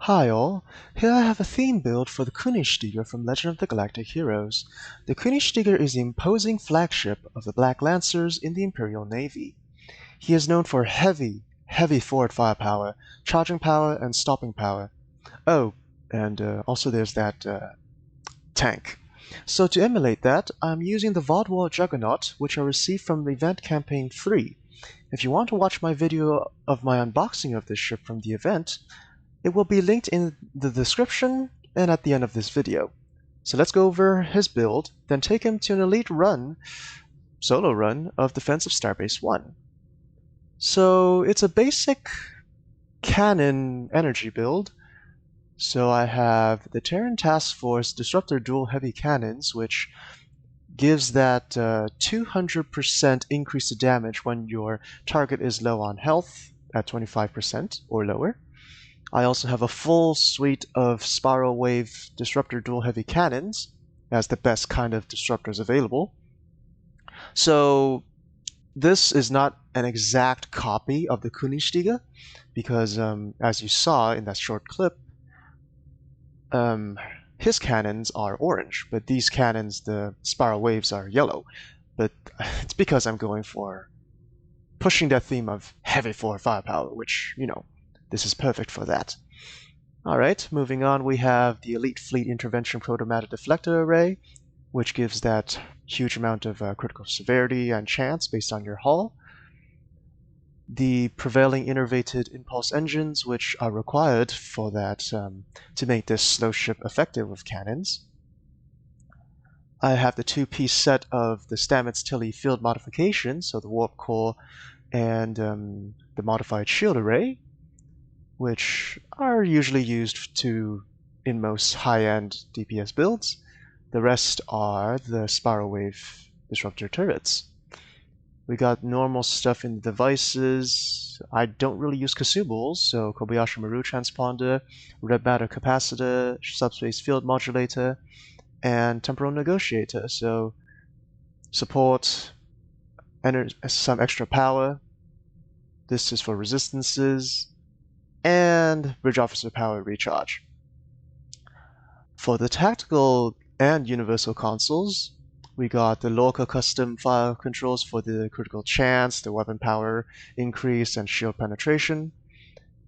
Hi all, here I have a theme build for the Königstiger from Legend of the Galactic Heroes. The Königstiger is the imposing flagship of the Black Lancers in the Imperial Navy. He is known for heavy forward firepower, charging power, and stopping power. Oh, and also there's that tank. So to emulate that, I'm using the Vaadwaur Juggernaut, which I received from the Event Campaign 3. If you want to watch my video of my unboxing of this ship from the event, it will be linked in the description and at the end of this video. So let's go over his build, then take him to an elite run, solo run, of Defense of Starbase One. So it's a basic cannon energy build. So I have the Terran Task Force Disruptor Dual Heavy Cannons, which gives that 200% increase to damage when your target is low on health at 25% or lower. I also have a full suite of Spiral Wave Disruptor Dual Heavy Cannons as the best kind of disruptors available. So this is not an exact copy of the Königstiger because as you saw in that short clip, his cannons are orange, but these cannons, the Spiral Waves, are yellow. But it's because I'm going for pushing that theme of heavy forward firepower, which, you know, this is perfect for that. Alright, moving on, we have the Elite Fleet Intervention Proto-Matter Deflector Array, which gives that huge amount of critical severity and chance based on your hull. The prevailing innervated impulse engines, which are required for that to make this slow ship effective with cannons. I have the two-piece set of the Stamets-Tilly field modifications, so the Warp Core and the Modified Shield Array, which are usually used in most high-end DPS builds. The rest are the Spiral Wave Disruptor turrets. We got normal stuff in the devices. I don't really use consumables, so Kobayashi Maru Transponder, Red Matter Capacitor, Subspace Field Modulator, and Temporal Negotiator. So support, some extra power. This is for resistances, and Bridge Officer Power Recharge. For the tactical and universal consoles, we got the Lorca custom file controls for the critical chance, the weapon power increase, and shield penetration.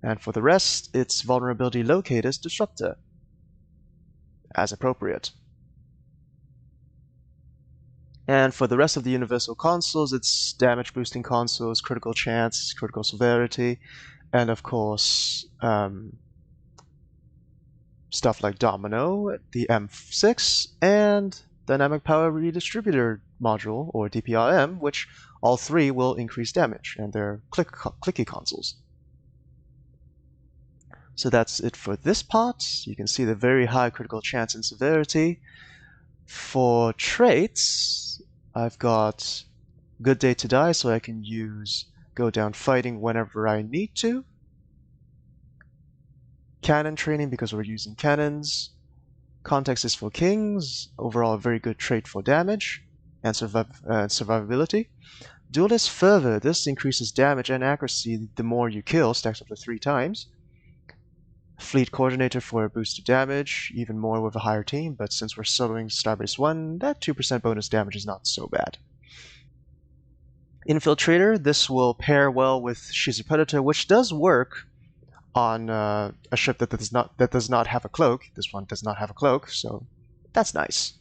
And for the rest, it's Vulnerability Locators Disruptor, as appropriate. And for the rest of the universal consoles, it's damage boosting consoles, critical chance, critical severity, and of course, stuff like Domino, the M6, and Dynamic Power Redistributor Module, or DPRM, which all three will increase damage, and they're clicky consoles. So that's it for this part. You can see the very high critical chance and severity. For traits, I've got Good Day to Die, so I can use Go Down Fighting whenever I need to. Cannon Training, because we're using cannons. Context is for Kings, overall a very good trait for damage and survivability. Duelist Fervor, this increases damage and accuracy the more you kill, stacks up to 3 times. Fleet Coordinator for a boost to damage, even more with a higher team, but since we're soloing Starbase One, that 2% bonus damage is not so bad. Infiltrator, this will pair well with She's Predator, which does work on a ship that does not have a cloak. This one does not have a cloak, so that's nice.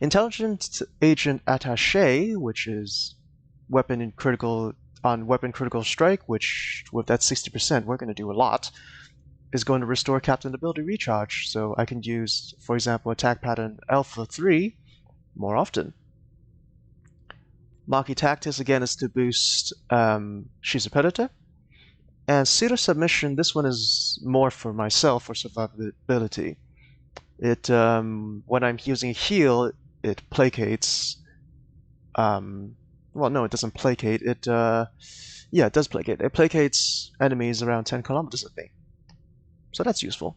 Intelligence Agent Attaché, which is weapon critical strike, which with that 60%, we're going to do a lot, is going to restore Captain Ability Recharge, so I can use, for example, Attack Pattern Alpha 3 more often. Maki Tactics, again, is to boost She's a Predator. And Pseudo Submission, this one is more for myself for survivability. It when I'm using heal, it placates. Well, no, it doesn't placate. It it does placate. It placates enemies around 10 kilometers of me. So that's useful.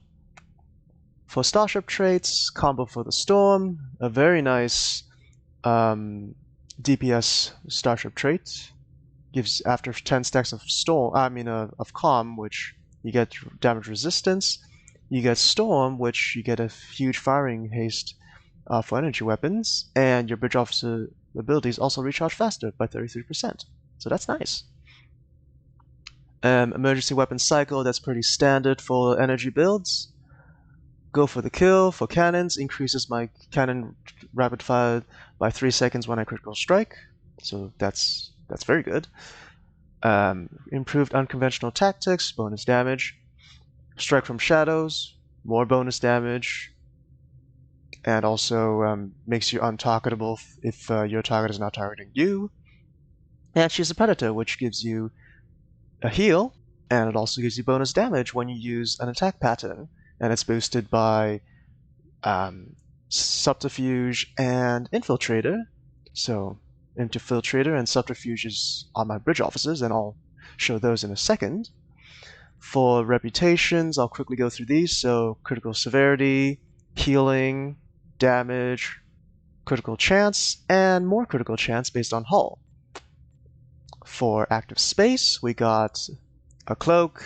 For Starship traits, Combo for the Storm, a very nice DPS Starship trait. Gives after 10 stacks of calm, which you get damage resistance, you get Storm, which you get a huge firing haste for energy weapons, and your Bridge Officer abilities also recharge faster by 33%. So that's nice. Emergency weapon cycle, that's pretty standard for energy builds. Go for the kill for cannons, increases my cannon rapid fire by 3 seconds when I critical strike. So that's very good. Improved unconventional tactics, bonus damage. Strike from shadows, more bonus damage. And also makes you untargetable if your target is not targeting you. And she's a predator, which gives you a heal, and it also gives you bonus damage when you use an attack pattern, and it's boosted by Subterfuge and Infiltrator. So Infiltrator and Subterfuge are my bridge officers, and I'll show those in a second. For reputations, I'll quickly go through these. So critical severity, healing, damage, critical chance, and more critical chance based on hull. For active space, we got a cloak,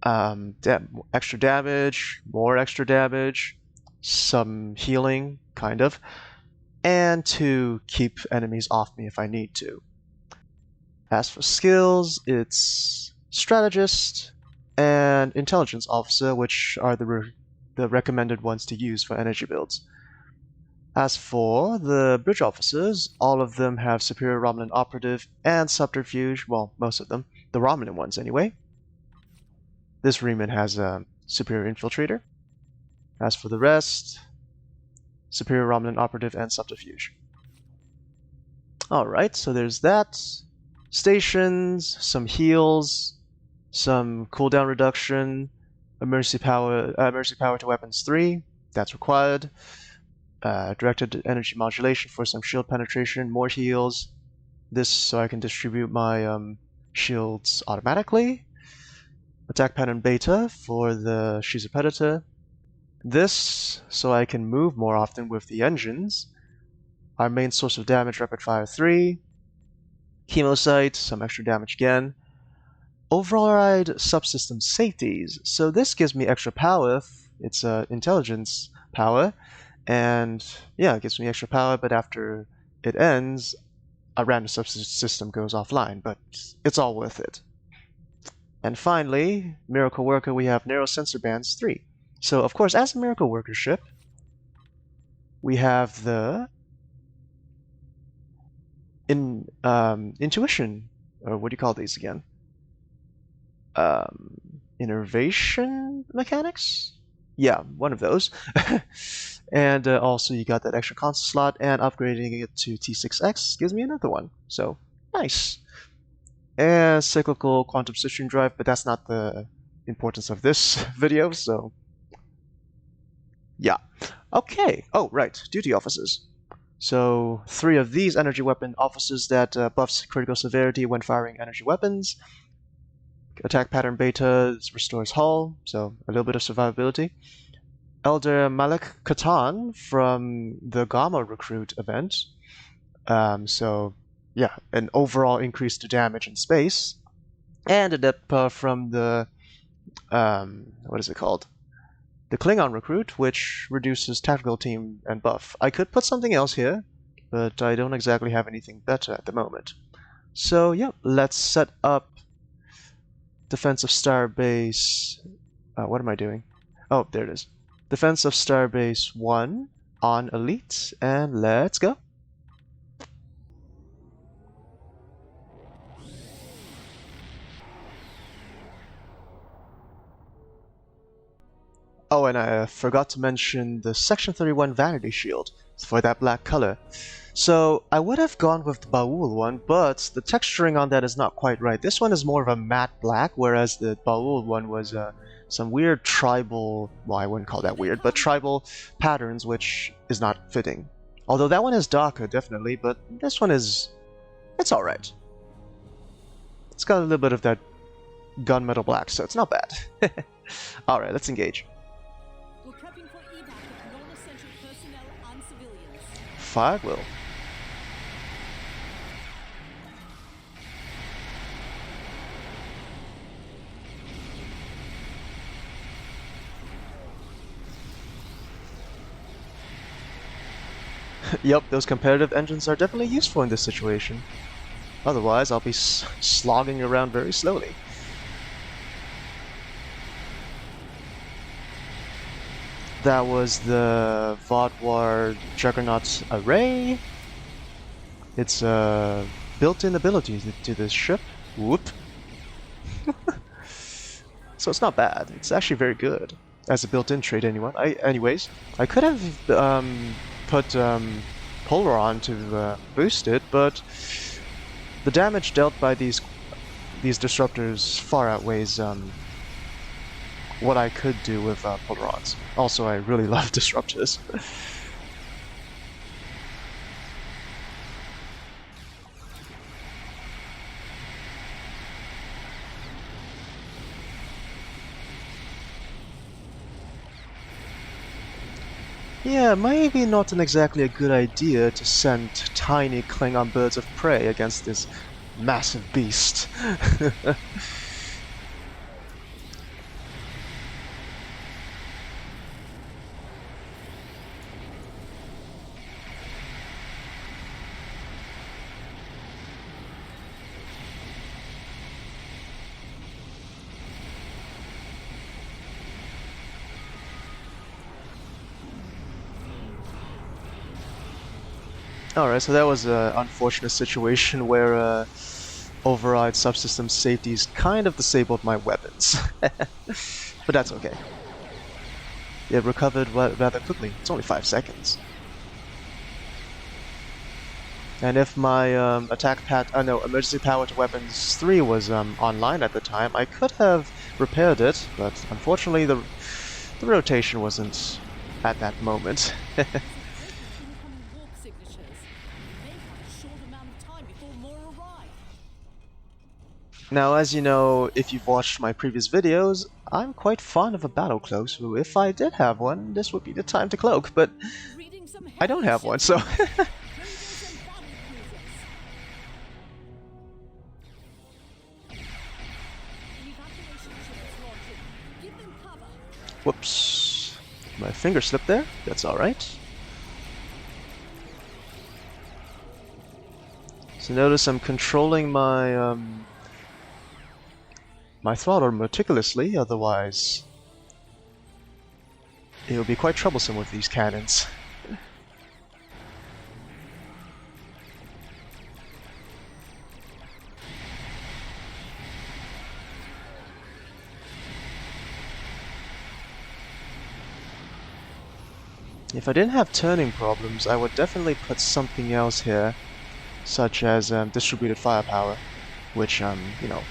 extra damage, more extra damage, some healing, kind of, and to keep enemies off me if I need to. As for skills, it's Strategist and Intelligence Officer, which are the recommended ones to use for energy builds. As for the bridge officers, all of them have Superior Romulan Operative and Subterfuge, well, most of them, the Romulan ones anyway. This Reman has a Superior Infiltrator. As for the rest, Superior Romulan Operative and Subterfuge. Alright, so there's that. Stations, some heals, some cooldown reduction, emergency power to weapons 3, that's required. Directed energy modulation for some shield penetration, more heals. This so I can distribute my shields automatically. Attack pattern beta for the She's a Predator. This so I can move more often with the engines. Our main source of damage, rapid fire 3. Chemosite, some extra damage again. Override subsystem safeties. So this gives me extra power. It's intelligence power. And yeah, it gives me extra power, but after it ends, a random subsystem goes offline, but it's all worth it. And finally, Miracle Worker, we have Narrow Sensor Bands 3. So, of course, as a Miracle Worker ship, we have the intuition, or what do you call these again? Innervation mechanics? Yeah, one of those. And also you got that extra console slot, and upgrading it to T6X gives me another one. So, nice. And cyclical quantum switching drive, but that's not the importance of this video, so yeah. Okay, oh right, duty officers. So 3 of these energy weapon officers that buffs critical severity when firing energy weapons. Attack pattern beta restores hull, so a little bit of survivability. Elder Malek Katan from the Gamma Recruit event. So yeah, an overall increase to damage in space. And a depth from the what is it called? The Klingon Recruit, which reduces tactical team and buff. I could put something else here, but I don't exactly have anything better at the moment. So yeah, let's set up Defense of Starbase. What am I doing? Oh, there it is. Defense of Starbase One on Elite, and let's go. Oh, and I forgot to mention the Section 31 Vanity Shield for that black color. So I would have gone with the Vaadwaur one, but the texturing on that is not quite right. This one is more of a matte black, whereas the Vaadwaur one was some weird tribal, well, I wouldn't call that weird, but tribal patterns, which is not fitting. Although that one is darker, definitely, but this one is, it's alright. It's got a little bit of that gunmetal black, so it's not bad. Alright, let's engage. We're prepping for evac of non-essential personnel and civilians. Fire at will. Yep, those competitive engines are definitely useful in this situation. Otherwise, I'll be slogging around very slowly. That was the Vaadwaur Juggernaut array. It's a built-in ability to this ship. Whoop. So it's not bad. It's actually very good as a built-in trait. Anyways, I could have put Polar on to boost it, but the damage dealt by these disruptors far outweighs what I could do with Polarons. Also, I really love disruptors. Yeah, maybe not exactly a good idea to send tiny Klingon birds of prey against this massive beast. Alright, so that was an unfortunate situation where override subsystem safeties kind of disabled my weapons. But that's okay. It recovered rather quickly. It's only 5 seconds. And if my emergency power to weapons 3 was online at the time, I could have repaired it, but unfortunately the rotation wasn't at that moment. Now, as you know, if you've watched my previous videos, I'm quite fond of a battle cloak, so if I did have one, this would be the time to cloak, but I don't have one, so... Whoops. My finger slipped there. That's alright. So notice I'm controlling my my throttle meticulously, otherwise it'll be quite troublesome with these cannons. If I didn't have turning problems, I would definitely put something else here, such as distributed firepower, which, you know,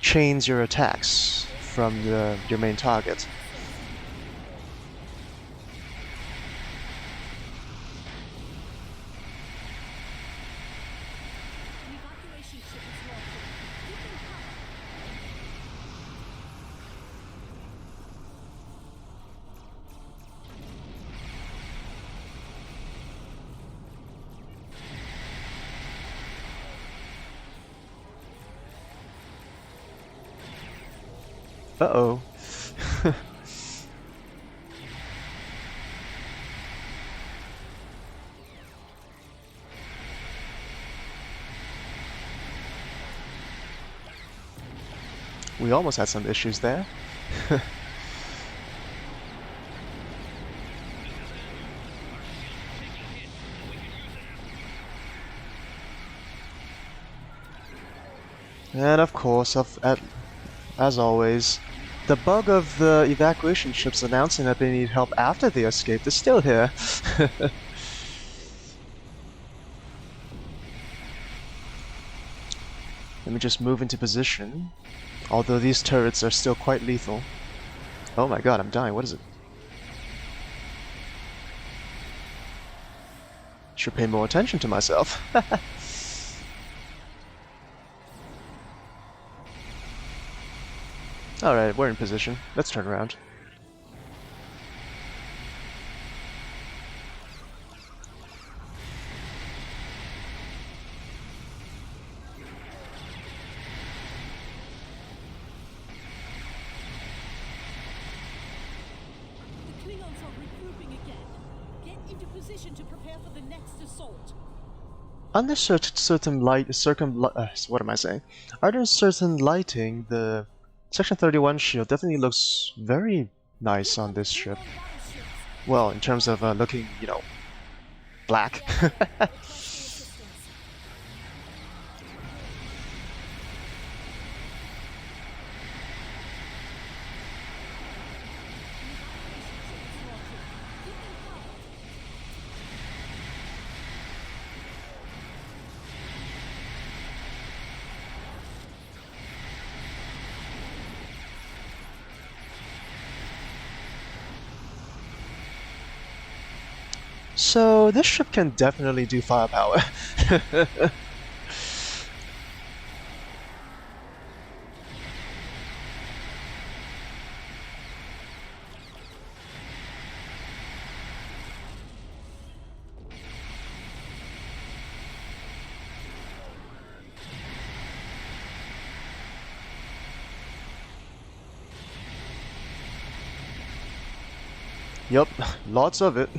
chains your attacks from your main target. Uh-oh. We almost had some issues there. And of course, as always, the bug of the evacuation ships announcing that they need help after they escaped is still here. Let me just move into position. Although these turrets are still quite lethal. Oh my god, I'm dying. What is it? Should pay more attention to myself. Alright, we're in position. Let's turn around. Get into position to prepare for the next assault. Under certain what am I saying? Under certain lighting, the Section 31 shield definitely looks very nice on this ship. Well, in terms of looking, you know, black. So this ship can definitely do firepower. Yup, lots of it.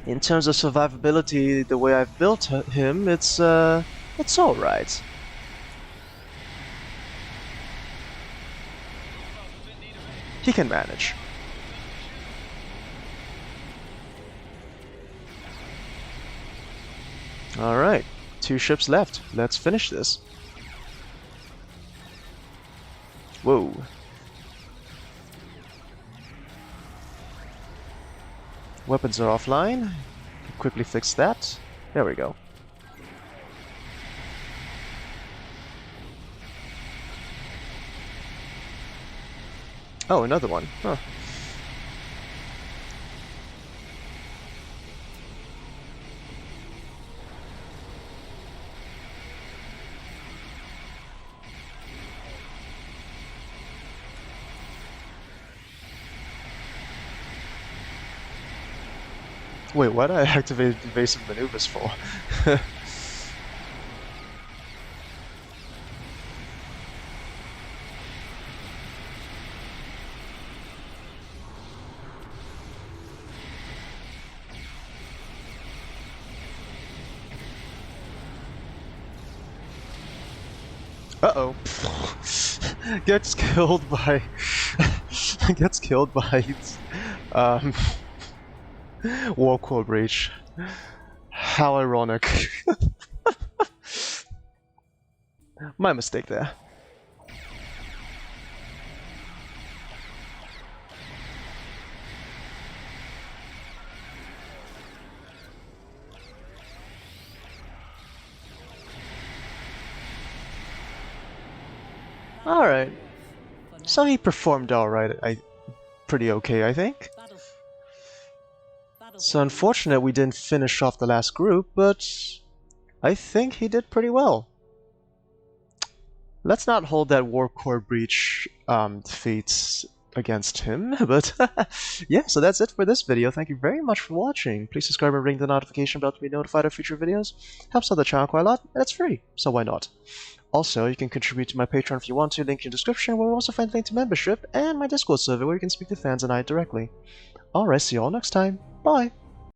In terms of survivability, the way I've built him, it's alright. He can manage. Alright, 2 ships left. Let's finish this. Whoa. Weapons are offline. Quickly fix that. There we go. Oh, another one. Huh. Wait, what did I activate evasive maneuvers for? Uh-oh. Gets killed by... gets killed by... Warcore Breach. How ironic. My mistake there. Alright. So he performed alright. Pretty okay, I think. So unfortunate we didn't finish off the last group, but I think he did pretty well. Let's not hold that Warcore Breach defeat against him, but yeah, so that's it for this video. Thank you very much for watching. Please subscribe and ring the notification bell to be notified of future videos. Helps out the channel quite a lot, and it's free, so why not? Also, you can contribute to my Patreon if you want to, link in the description, where you'll also find a link to membership, and my Discord server where you can speak to fans and I directly. Alright, see you all next time. Bye!